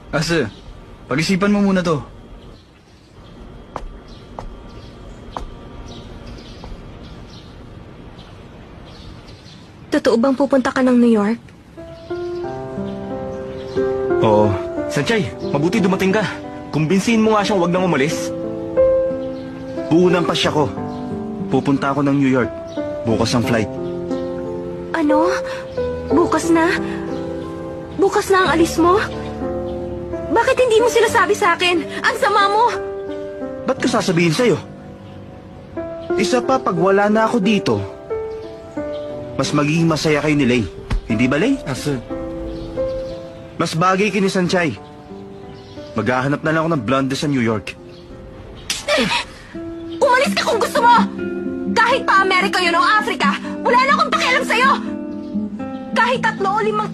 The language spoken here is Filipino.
Asa, pag-isipan mo muna to. Totoo bang pupunta ka ng New York? Oo. Sanchay, mabuti dumating ka. Kumbinsihin mo nga siyang wag nang umalis. Buunang pasya ko. Pupunta ako ng New York. Bukas ang flight. Ano? Bukas na? Bukas na ang alis mo? Bakit hindi mo sinasabi sa akin? Ang sama mo! Ba't ko sasabihin sa'yo? Isa pa, pag wala na ako dito, mas magiging masaya kayo ni Lay. Hindi ba, Lay? Asa? Mas bagay kay ni Sanchay. Maghahanap na lang ako ng blonde sa New York. Umalis ka kung gusto mo! Kahit pa Amerika yun o Africa, wala na akong pakialam sa'yo! Kahit 3 o 5 taon